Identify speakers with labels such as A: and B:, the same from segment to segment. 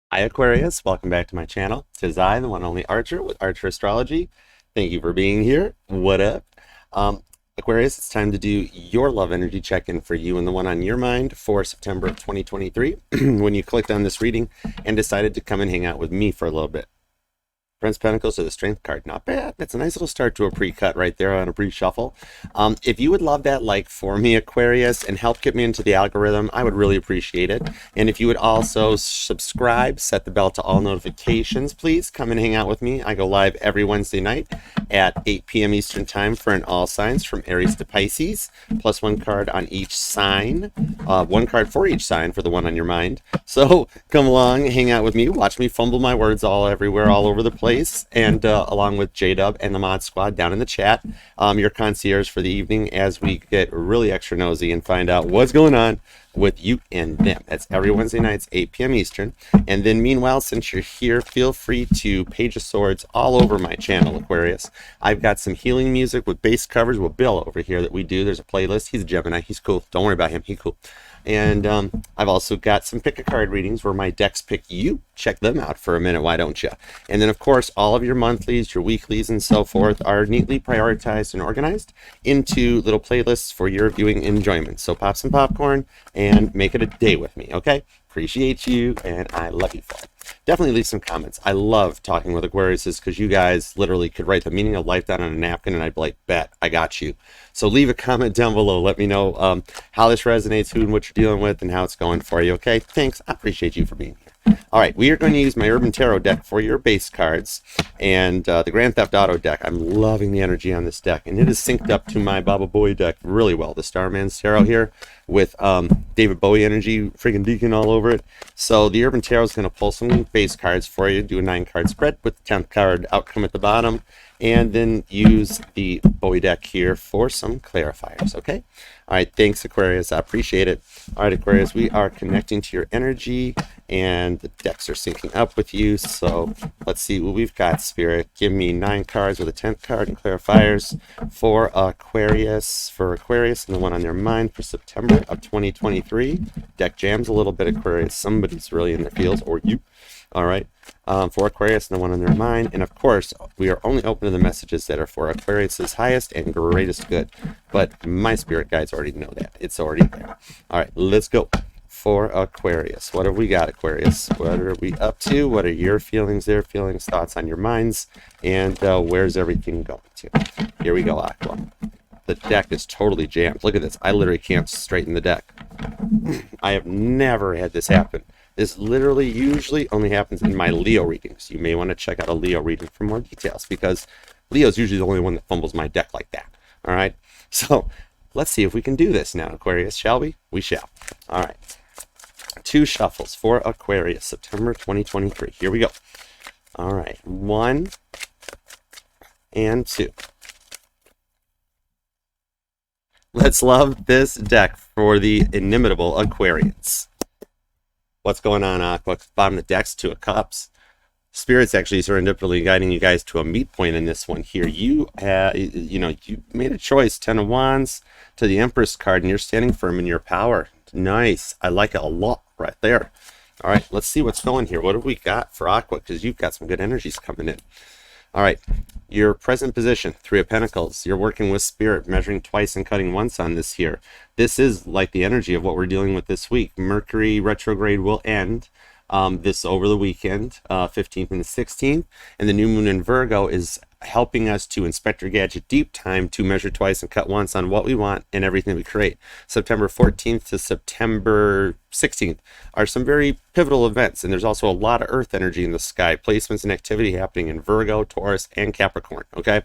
A: Hi Aquarius, welcome back to my channel. Tis I, the one and only Archer with Archer Astrology. Thank you for being here. What up? Aquarius, it's time to do your love energy check-in for you and the one on your mind for September of 2023 when you clicked on this reading and decided to come and hang out with me for a little bit. Prince Pentacles to the Strength card. Not bad. That's a nice little start to a pre-cut right there on a pre-shuffle. If you would love that like for me, Aquarius, and help get me into the algorithm, I would really appreciate it. And if you would also subscribe, set the bell to all notifications, please come and hang out with me. I go live every Wednesday night at 8 p.m. Eastern Time for an all signs from Aries to Pisces, plus one card on each sign, one card for each sign for the one on your mind. So come along, hang out with me, watch me fumble my words all everywhere, all over the place. And along with J-Dub and the Mod Squad down in the chat, your concierge for the evening as we get really extra nosy and find out what's going on with you and them. That's every Wednesday nights, 8 p.m. Eastern. And then meanwhile, since you're here, feel free to Page of Swords all over my channel, Aquarius. I've got some healing music with bass covers with Bill over here that we do. There's a playlist. He's a Gemini. He's cool. Don't worry about him. He's cool. And I've also got some pick a card readings where my decks pick you. Check them out for a minute, why don't you? And then, of course, all of your monthlies, your weeklies, and so forth are neatly prioritized and organized into little playlists for your viewing enjoyment. So pop some popcorn and make it a day with me, okay? Appreciate you, and I love you for it. Definitely leave some comments. I love talking with Aquariuses because you guys literally could write the meaning of life down on a napkin and I'd be like, bet, I got you. So leave a comment down below. Let me know how this resonates, who and what you're dealing with, and how it's going for you, okay? Thanks. I appreciate you for being here. All right, we are going to use my Urban Tarot deck for your base cards and the Grand Theft Auto deck. I'm loving the energy on this deck, and it is synced up to my Baba Boy deck really well. The Starman Tarot here with David Bowie energy, freaking Deacon all over it. So the Urban Tarot is going to pull some base cards for you, do a 9-card spread with the 10th card outcome at the bottom, and then use the Bowie deck here for some clarifiers, okay? All right, thanks, Aquarius. I appreciate it. All right, Aquarius, we are connecting to your energy, and the decks are syncing up with you. So let's see what we've got, Spirit. Give me 9 cards with a 10th card and clarifiers for Aquarius, and the one on their mind for September of 2023. Deck jams a little bit, Aquarius. Somebody's really in their feels, or you. All right, for Aquarius and the one on their mind. And of course, we are only open to the messages that are for Aquarius's highest and greatest good. But my spirit guides already know that. It's already there. All right, let's go. For Aquarius, what have we got, Aquarius? What are we up to? What are your feelings, their feelings, thoughts on your minds? And where's everything going to? Here we go, Aqua. The deck is totally jammed. Look at this. I literally can't straighten the deck. I have never had this happen. This literally usually only happens in my Leo readings. You may want to check out a Leo reading for more details because Leo's usually the only one that fumbles my deck like that. All right. So let's see if we can do this now, Aquarius, shall we? We shall. All right. 2 shuffles for Aquarius, September 2023. Here we go. All right. 1 and 2. Let's love this deck for the inimitable Aquarians. What's going on, Aqua? Bottom of the deck's 2 of Cups. Spirit's actually serendipitously guiding you guys to a meet point in this one here. You made a choice, 10 of Wands to the Empress card, and you're standing firm in your power. Nice. I like it a lot right there. All right, let's see what's going here. What have we got for Aqua? Because you've got some good energies coming in. All right, your present position, 3 of Pentacles. You're working with Spirit, measuring twice and cutting once on this here. This is like the energy of what we're dealing with this week. Mercury retrograde will end this over the weekend, 15th and the 16th. And the new moon in Virgo is helping us to Inspector Gadget deep time to measure twice and cut once on what we want and everything we create. September 14th to September 16th are some very pivotal events, and there's also a lot of earth energy in the sky, placements and activity happening in Virgo, Taurus, and Capricorn, okay?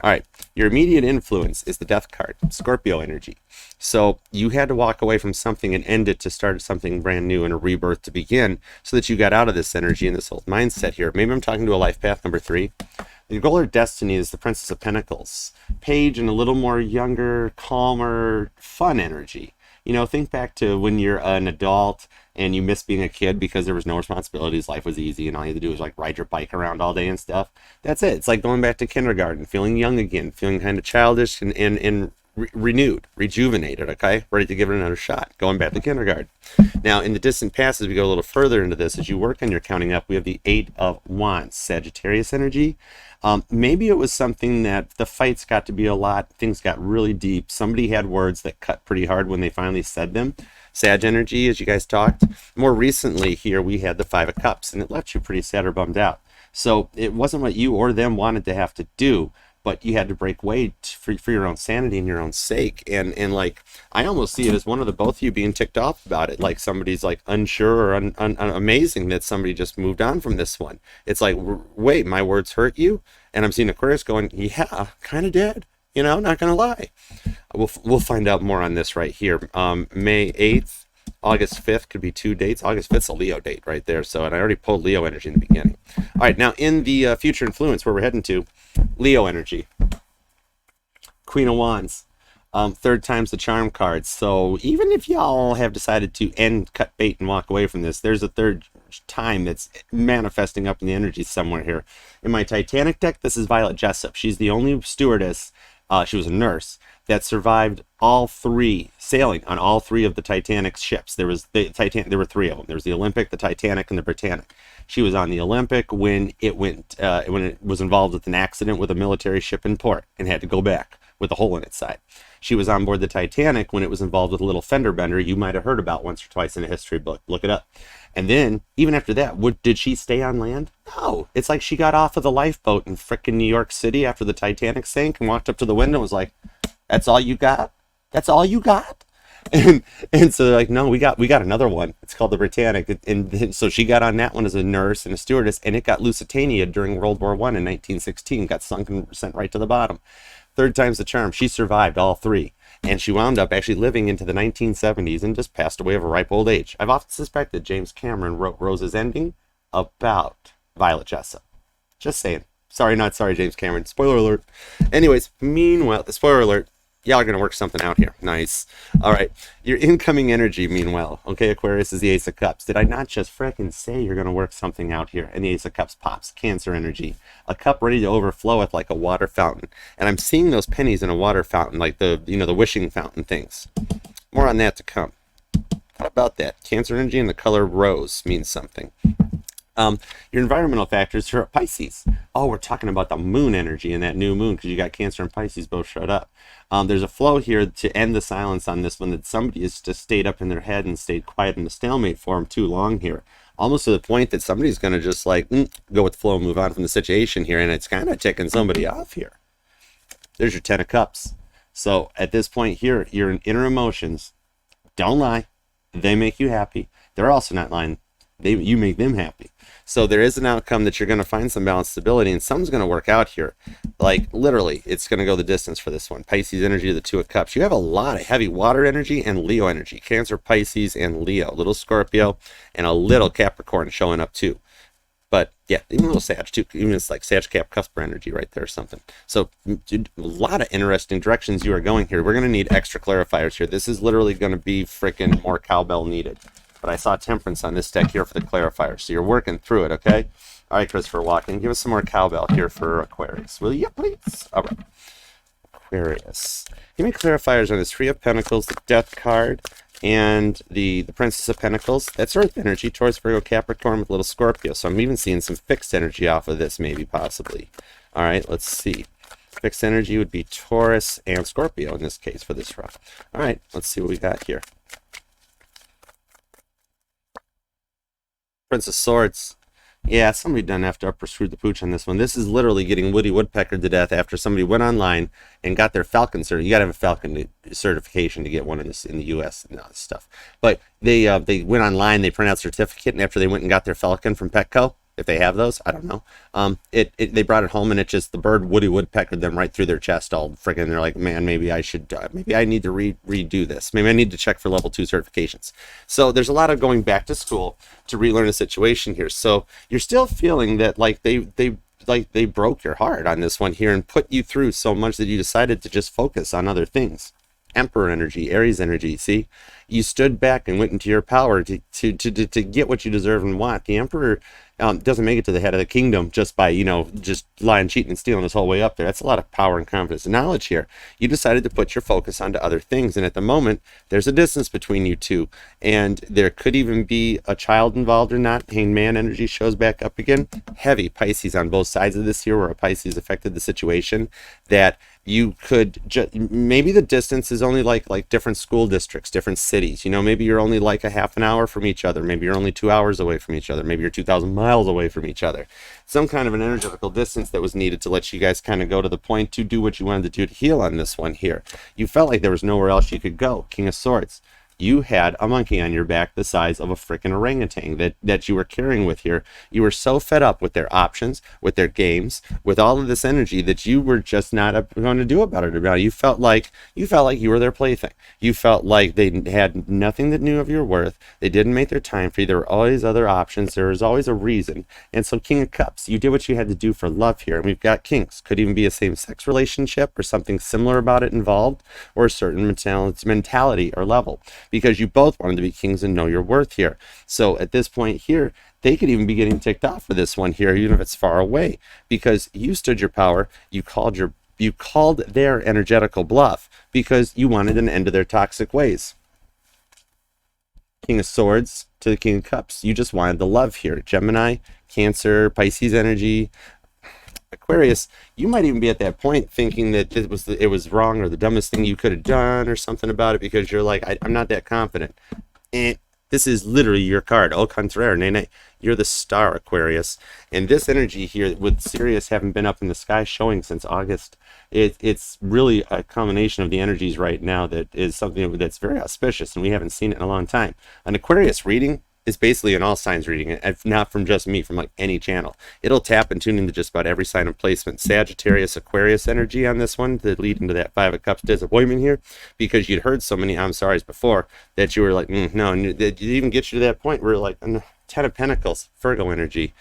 A: All right, your immediate influence is the Death card, Scorpio energy. So you had to walk away from something and end it to start something brand new and a rebirth to begin so that you got out of this energy and this old mindset here. Maybe I'm talking to a life path number 3. The goal or destiny is the Princess of Pentacles. Page and a little more younger, calmer, fun energy. You know, think back to when you're an adult and you miss being a kid because there was no responsibilities, life was easy, and all you had to do was like ride your bike around all day and stuff. That's it. It's like going back to kindergarten, feeling young again, feeling kind of childish and renewed, rejuvenated, okay? Ready to give it another shot, going back to kindergarten. Now, in the distant past, as we go a little further into this, as you work on your counting up, we have the Eight of Wands, Sagittarius energy. Maybe it was something that the fights got to be a lot, things got really deep. Somebody had words that cut pretty hard when they finally said them. Sag energy, as you guys talked. More recently here, we had the Five of Cups, and it left you pretty sad or bummed out. So it wasn't what you or them wanted to have to do, but you had to break away for your own sanity and your own sake. And like, I almost see it as one of the both of you being ticked off about it. Like somebody's like unsure or amazing that somebody just moved on from this one. It's like, wait, my words hurt you? And I'm seeing Aquarius going, yeah, kind of did. You know, not going to lie. We'll find out more on this right here. May 8th, August 5th could be two dates. August 5th's a Leo date right there. So, and I already pulled Leo energy in the beginning. All right, now in the future influence, where we're heading to, Leo energy. Queen of Wands. Third time's the charm card. So even if y'all have decided to cut bait and walk away from this, there's a third time that's manifesting up in the energy somewhere here. In my Titanic deck, this is Violet Jessup. She's the only stewardess, she was a nurse, that survived all three, sailing on all three of the Titanic's ships. There were three of them. There was the Olympic, the Titanic, and the Britannic. She was on the Olympic when it was involved with an accident with a military ship in port and had to go back with a hole in its side. She was on board the Titanic when it was involved with a little fender bender you might have heard about once or twice in a history book. Look it up. And then, even after that, did she stay on land? No. It's like she got off of the lifeboat in frickin' New York City after the Titanic sank and walked up to the window and was like, that's all you got? That's all you got? And so they're like, no, we got another one. It's called the Britannic. And so she got on that one as a nurse and a stewardess, and it got Lusitania during World War I in 1916. Got sunk and sent right to the bottom. Third time's the charm. She survived all three. And she wound up actually living into the 1970s and just passed away of a ripe old age. I've often suspected James Cameron wrote Rose's ending about Violet Jessup. Just saying. Sorry, not sorry, James Cameron. Spoiler alert. Anyways, meanwhile, the spoiler alert, y'all are going to work something out here. Nice. All right. Your incoming energy, meanwhile. Okay, Aquarius is the Ace of Cups. Did I not just frickin' say you're going to work something out here? And the Ace of Cups pops. Cancer energy. A cup ready to overfloweth like a water fountain. And I'm seeing those pennies in a water fountain, like the wishing fountain things. More on that to come. How about that? Cancer energy and the color rose means something. Your environmental factors are Pisces. Oh, we're talking about the moon energy and that new moon because you got Cancer and Pisces both showed up. There's a flow here to end the silence on this one that somebody has just stayed up in their head and stayed quiet in a stalemate for them too long here. Almost to the point that somebody's going to just like go with the flow and move on from the situation here, and it's kind of ticking somebody off here. There's your Ten of Cups. So at this point here, your inner emotions, don't lie. They make you happy. They're also not lying. You make them happy. So there is an outcome that you're going to find some balanced stability, and something's going to work out here. Like literally, it's going to go the distance for this one. Pisces energy to the Two of Cups. You have a lot of heavy water energy and Leo energy. Cancer, Pisces, and Leo. Little Scorpio and a little Capricorn showing up too. But yeah, even a little Sag too. Even it's like Sag Cap Cusper energy right there or something. So a lot of interesting directions you are going here. We're going to need extra clarifiers here. This is literally going to be freaking more cowbell needed. But I saw Temperance on this deck here for the clarifier. So you're working through it, okay? All right, Christopher Walken, give us some more cowbell here for Aquarius. Will you, please? All right. Aquarius. Give me clarifiers on this Three of Pentacles, the Death card, and the Princess of Pentacles. That's Earth energy, Taurus, Virgo, Capricorn with little Scorpio. So I'm even seeing some fixed energy off of this, maybe, possibly. All right, let's see. Fixed energy would be Taurus and Scorpio in this case for this round. All right, let's see what we got here. Prince of Swords. Yeah, somebody done have to upper screw the pooch on this one. This is literally getting Woody Woodpecker to death after somebody went online and got their Falcon certificate. You got to have a Falcon certification to get one in the U.S. and all this stuff. But they went online, they printed out certificate, and after they went and got their Falcon from Petco, if they have those, I don't know. They brought it home, and it just, the bird Woody Woodpeckered them right through their chest all friggin'. They're like, man, maybe I should, maybe I need to redo this. Maybe I need to check for level 2 certifications. So there's a lot of going back to school to relearn a situation here. So you're still feeling that like they broke your heart on this one here and put you through so much that you decided to just focus on other things. Emperor energy, Aries energy. See, you stood back and went into your power to get what you deserve and want. The Emperor doesn't make it to the head of the kingdom just by, just lying, cheating, and stealing his whole way up there. That's a lot of power and confidence and knowledge here. You decided to put your focus onto other things, and at the moment, there's a distance between you two, and there could even be a child involved or not. Hangman energy shows back up again. Heavy Pisces on both sides of this here, where a Pisces affected the situation, that you could maybe the distance is only like different school districts, different cities. Maybe you're only like a half an hour from each other. Maybe you're only 2 hours away from each other. Maybe you're 2,000 miles away from each other. Some kind of an energetical distance that was needed to let you guys kind of go to the point to do what you wanted to do to heal on this one here. You felt like there was nowhere else you could go. King of Swords. You had a monkey on your back the size of a freaking orangutan that you were carrying with here. You were so fed up with their options, with their games, with all of this energy that you were just not going to do about it. You felt like you were their plaything. You felt like they had nothing that knew of your worth. They didn't make their time for you. There were always other options. There was always a reason. And so King of Cups, you did what you had to do for love here. And we've got Kings. Could even be a same-sex relationship or something similar about it involved, or a certain mentality or level, because you both wanted to be kings and know your worth here. So at this point here, they could even be getting ticked off for this one here, even if it's far away, because you stood your power. You called their energetical bluff because you wanted an end to their toxic ways. King of Swords to the King of Cups. You just wanted the love here. Gemini, Cancer, Pisces energy, Aquarius, you might even be at that point thinking that it was wrong or the dumbest thing you could have done or something about it, because you're like, I'm not that confident. And this is literally your card. Au contraire, nay. You're the star, Aquarius. And this energy here, with Sirius having been up in the sky showing since August, it's really a combination of the energies right now that is something that's very auspicious, and we haven't seen it in a long time. An Aquarius reading is basically an all signs reading, if not from just me, from like any channel. It'll tap and tune into just about every sign of placement. Sagittarius, Aquarius energy on this one to lead into that Five of Cups disappointment here, because you'd heard so many I'm sorry's before that you were like, no, and it even gets you to that point where you're like, Ten of Pentacles, Virgo energy.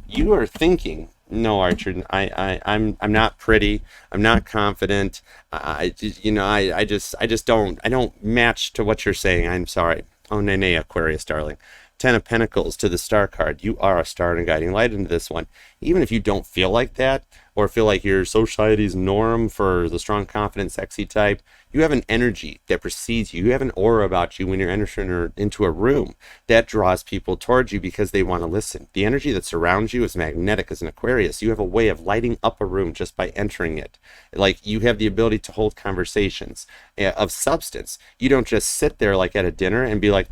A: You are thinking, no, Archer, I'm not pretty. I'm not confident. I don't match to what you're saying. I'm sorry. Oh, nay, Aquarius, darling. Ten of Pentacles to the Star card. You are a star and a guiding light into this one. Even if you don't feel like that, or feel like you're society's norm for the strong, confident, sexy type, you have an energy that precedes you. You have an aura about you when you're entering into a room that draws people towards you because they want to listen. The energy that surrounds you is magnetic as an Aquarius. You have a way of lighting up a room just by entering it. Like, you have the ability to hold conversations of substance. You don't just sit there like at a dinner and be like,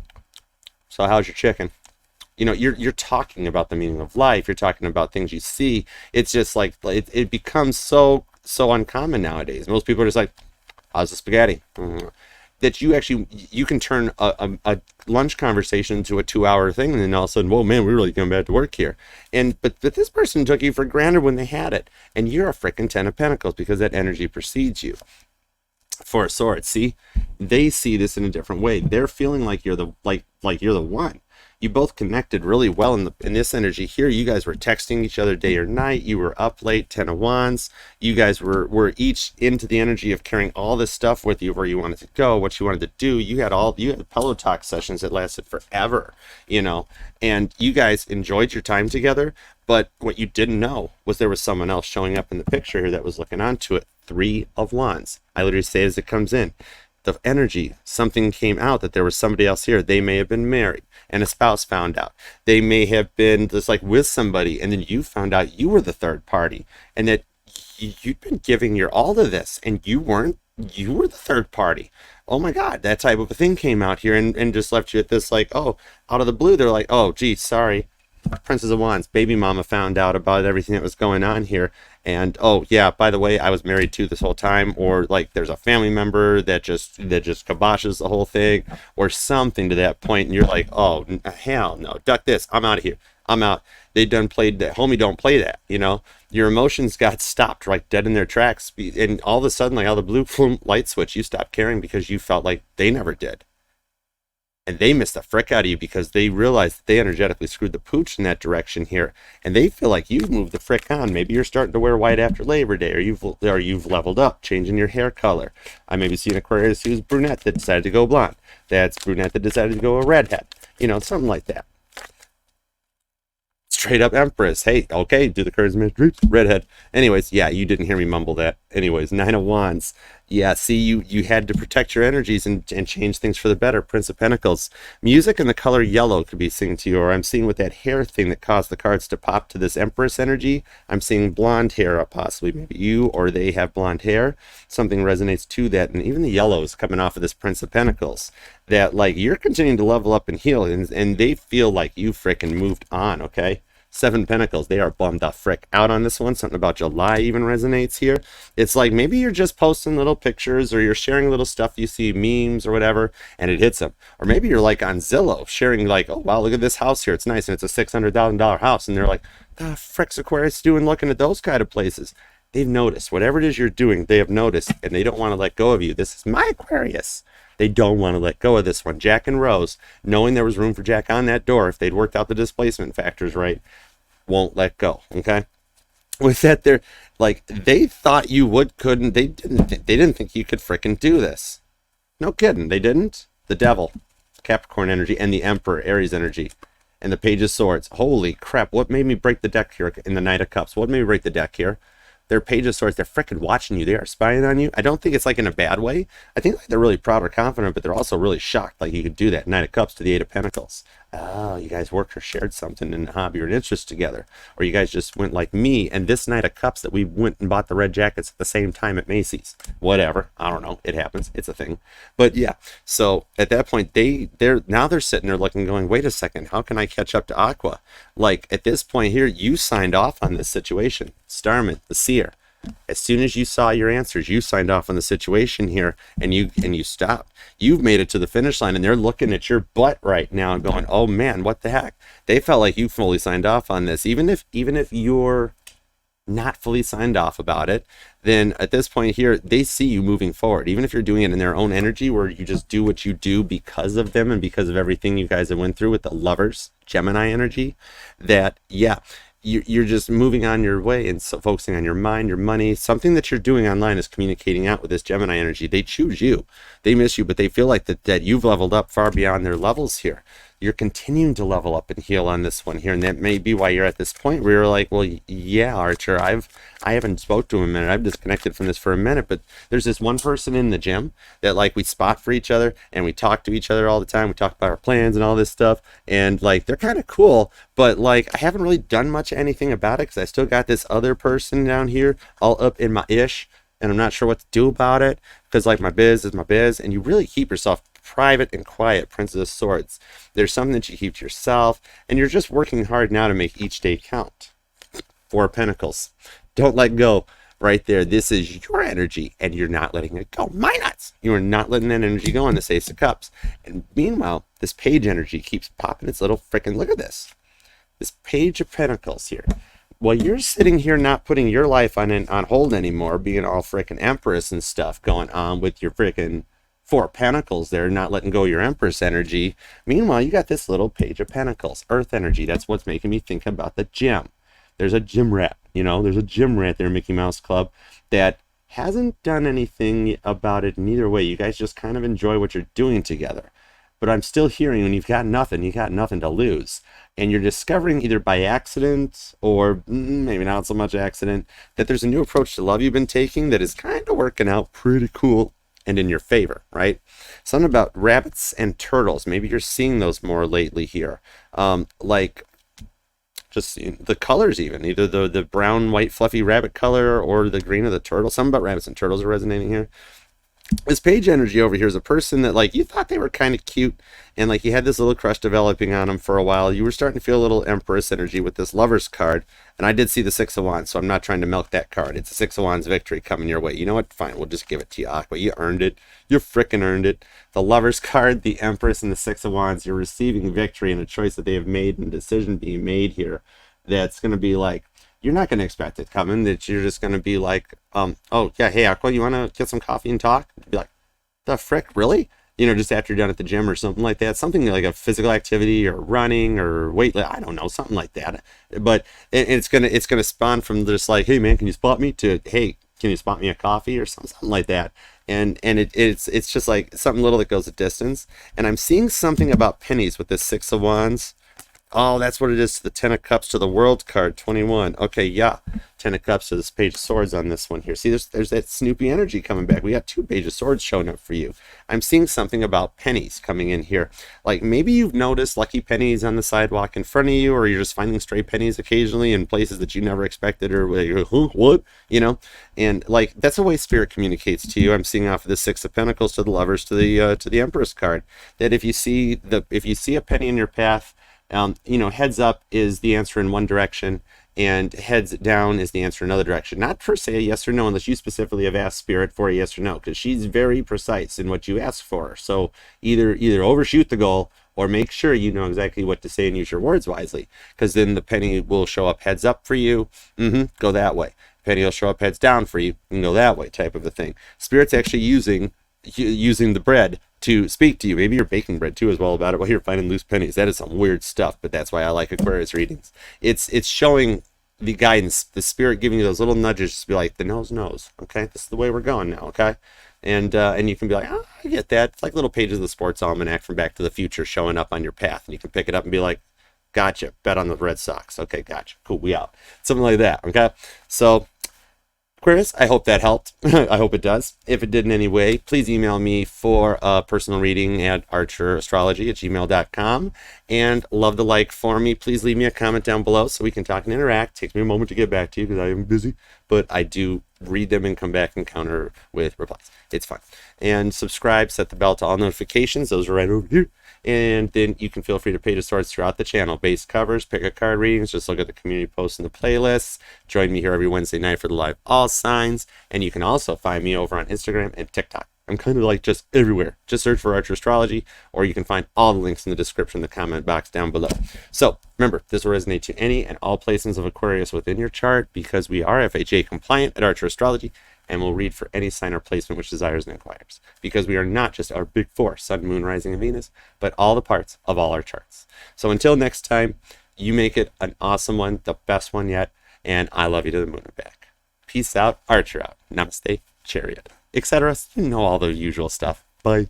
A: so how's your chicken? You're talking about the meaning of life. You're talking about things you see. It's just like, it becomes so uncommon nowadays. Most people are just like, how's the spaghetti? That you can turn a lunch conversation into a 2-hour thing, and then all of a sudden, whoa, man, we're really going back to work here. But this person took you for granted when they had it, and you're a freaking Ten of Pentacles because that energy precedes you. Four of Swords, see, they see this in a different way. They're feeling like you're the you're the one. You both connected really well in this energy here. You guys were texting each other day or night. You were up late. Ten of Wands. You guys were each into the energy of carrying all this stuff with you, where you wanted to go, what you wanted to do. You had pillow talk sessions that lasted forever, and you guys enjoyed your time together. But what you didn't know was there was someone else showing up in the picture here that was looking onto it. Three of Wands. I literally say as it comes in. The energy, something came out that there was somebody else here. They may have been married and a spouse found out. They may have been just like with somebody, and then you found out you were the third party, and that you'd been giving your all to this, and you were the third party. Oh my God, that type of a thing came out here and just left you at this, like, oh, out of the blue, they're like, oh, gee, sorry. Princess of Wands, baby mama found out about everything that was going on here, and oh yeah, by the way, I was married to this whole time, or like there's a family member that just kiboshes the whole thing, or something to that point, and you're like, oh hell no, duck this, I'm out of here, I'm out. They done played that, homie, don't play that. Your emotions got stopped right dead in their tracks, and all of a sudden, like out of the blue light switch, you stopped caring because you felt like they never did. and they miss the frick out of you because they realize that they energetically screwed the pooch in that direction here, and they feel like you've moved the frick on. Maybe you're starting to wear white after Labor Day, or you've leveled up, changing your hair color. I maybe see an Aquarius who's brunette that decided to go blonde. That's brunette that decided to go a redhead. Something like that. Straight up Empress. Hey, okay, do the charisma redhead. Anyways, yeah, you didn't hear me mumble that. Anyways, Nine of Wands. Yeah, see, you had to protect your energies and change things for the better. Prince of Pentacles. Music and the color yellow could be singing to you, or I'm seeing with that hair thing that caused the cards to pop to this Empress energy. I'm seeing blonde hair, possibly maybe you or they have blonde hair. Something resonates to that, and even the yellows coming off of this Prince of Pentacles. That, like, you're continuing to level up and heal, and they feel like you frickin' moved on, okay? Seven Pentacles, they are bummed the frick out on this one. Something about July even resonates here. It's like maybe you're just posting little pictures, or you're sharing little stuff you see, memes or whatever, and it hits them. Or maybe you're like on Zillow sharing like, oh wow, look at this house here, it's nice, and it's a $600,000 house, and they're like, the frick's Aquarius doing looking at those kind of places? They've noticed whatever it is you're doing, they have noticed, and they don't want to let go of you. This is my Aquarius. They don't want to let go of this one. Jack and Rose, knowing there was room for Jack on that door if they'd worked out the displacement factors right, won't let go. Okay, with that, they're like, they thought you couldn't. They didn't think you could frickin' do this. No kidding, they didn't. The Devil, Capricorn energy, and the Emperor, Aries energy, and the Page of Swords. Holy crap! What made me break the deck here in the Knight of Cups? What made me break the deck here? Their Page of Swords, they're freaking watching you. They are spying on you. I don't think it's like in a bad way. I think like they're really proud or confident, but they're also really shocked. Like you could do that. Knight of Cups to the Eight of Pentacles. Oh, you guys worked or shared something in a hobby or an interest together. Or you guys just went like me and this Knight of Cups that we went and bought the red jackets at the same time at Macy's. Whatever. I don't know. It happens. It's a thing. But yeah. So at that point, they're sitting there looking, going, wait a second. How can I catch up to Aqua? Like at this point here, you signed off on this situation. Starman, the Seer. As soon as you saw your answers, you signed off on the situation here, and you stopped. You've made it to the finish line, and they're looking at your butt right now and going, oh man, what the heck? They felt like you fully signed off on this. Even if you're not fully signed off about it, then at this point here, they see you moving forward. Even if you're doing it in their own energy, where you just do what you do because of them and because of everything you guys have went through with the Lovers, Gemini energy, that, yeah, you're just moving on your way and so focusing on your mind, your money. Something that you're doing online is communicating out with this Gemini energy. They choose you. They miss you, but they feel like that you've leveled up far beyond their levels here. You're continuing to level up and heal on this one here, and that may be why you're at this point where you're like, well, yeah, Archer, I haven't spoke to him in a minute. I've disconnected from this for a minute, but there's this one person in the gym that like we spot for each other and we talk to each other all the time. We talk about our plans and all this stuff, and like they're kind of cool, but like I haven't really done much anything about it because I still got this other person down here all up in my ish, and I'm not sure what to do about it because like my biz is my biz, and you really keep yourself private and quiet, Princess of Swords. There's something that you keep to yourself, and you're just working hard now to make each day count. Four of Pentacles. Don't let go right there. This is your energy, and you're not letting it go. My nuts! You are not letting that energy go on this Ace of Cups. And meanwhile, this Page energy keeps popping its little freaking, look at this. This Page of Pentacles here. While you're sitting here not putting your life on hold anymore, being all freaking Empress and stuff going on with your freaking Four of Pentacles there, not letting go of your Empress energy. Meanwhile, you got this little Page of Pentacles, Earth energy. That's what's making me think about the gym. There's a gym rat, there's a gym rat there, Mickey Mouse Club, that hasn't done anything about it in either way. You guys just kind of enjoy what you're doing together. But I'm still hearing when you got nothing to lose. And you're discovering either by accident or maybe not so much accident that there's a new approach to love you've been taking that is kind of working out pretty cool and in your favor, right? Something about rabbits and turtles. Maybe you're seeing those more lately here. Like just the colors even. Either the brown, white, fluffy rabbit color or the green of the turtle. Something about rabbits and turtles are resonating here. This Page energy over here is a person that like you thought they were kind of cute and like you had this little crush developing on them for a while. You were starting to feel a little Empress energy with this Lovers card, and I did see the Six of Wands, so I'm not trying to milk that card. It's a Six of Wands victory coming your way. You know what? Fine, we'll just give it to you, Aqua. You earned it. You frickin' earned it. The Lovers card, the Empress, and the Six of Wands. You're receiving victory in a choice that they have made and a decision being made here. That's going to be like, you're not going to expect it coming, that you're just going to be like, oh, yeah, hey, Aqua, you want to get some coffee and talk? Be like, the frick, really? just after you're done at the gym or something like that, something like a physical activity or running or weight, I don't know, something like that. But it's gonna spawn from just like, hey man, can you spot me, to hey, can you spot me a coffee or something like that. And it's just like something little that goes a distance. And I'm seeing something about pennies with this Six of Wands. Oh, that's what it is to the Ten of Cups to the World card, 21. Okay, yeah. Ten of Cups to this Page of Swords on this one here. See, there's that Snoopy energy coming back. We got two Page of Swords showing up for you. I'm seeing something about pennies coming in here. Like maybe you've noticed lucky pennies on the sidewalk in front of you, or you're just finding stray pennies occasionally in places that you never expected, or like, huh, what? And like that's the way Spirit communicates to you. I'm seeing off of the Six of Pentacles to the Lovers to the Empress card, that if you see a penny in your path, heads up is the answer in one direction, and heads down is the answer in another direction. Not per se a yes or no, unless you specifically have asked Spirit for a yes or no, because she's very precise in what you ask for. So either overshoot the goal, or make sure you know exactly what to say and use your words wisely, because then the penny will show up heads up for you. Go that way. Penny will show up heads down for you and go that way, type of a thing. Spirit's actually using the bread to speak to you. Maybe you're baking bread too as well about it. Well, you're finding loose pennies. That is some weird stuff, but that's why I like Aquarius readings. It's showing the guidance, the Spirit giving you those little nudges, just be like, the nose knows. Okay, this is the way we're going now. Okay, and you can be like, oh, I get that. It's like little pages of the Sports Almanac from Back to the Future showing up on your path, and you can pick it up and be like, gotcha. Bet on the Red Sox. Okay, gotcha. Cool. We out. Something like that. Okay, so Aquarius, I hope that helped. I hope it does. If it did in any way, please email me for a personal reading at archerastrology@gmail.com. And love the like for me. Please leave me a comment down below so we can talk and interact. Takes me a moment to get back to you because I am busy, but I do read them and come back and counter with replies. It's fun. And subscribe, set the bell to all notifications. Those are right over here. And then you can feel free to Page of Swords throughout the channel. Base covers, pick a card readings, just look at the community posts and the playlists. Join me here every Wednesday night for the live all signs. And you can also find me over on Instagram and TikTok. I'm kind of like just everywhere. Just search for Archer Astrology, or you can find all the links in the description, the comment box down below. So remember, this will resonate to any and all placements of Aquarius within your chart, because we are FHA compliant at Archer Astrology, and we'll read for any sign or placement which desires and inquires, because we are not just our big four, Sun, Moon, Rising, and Venus, but all the parts of all our charts. So until next time, you make it an awesome one, the best one yet, and I love you to the moon and back. Peace out, Archer out, namaste, chariot, etc. You know all the usual stuff. Bye.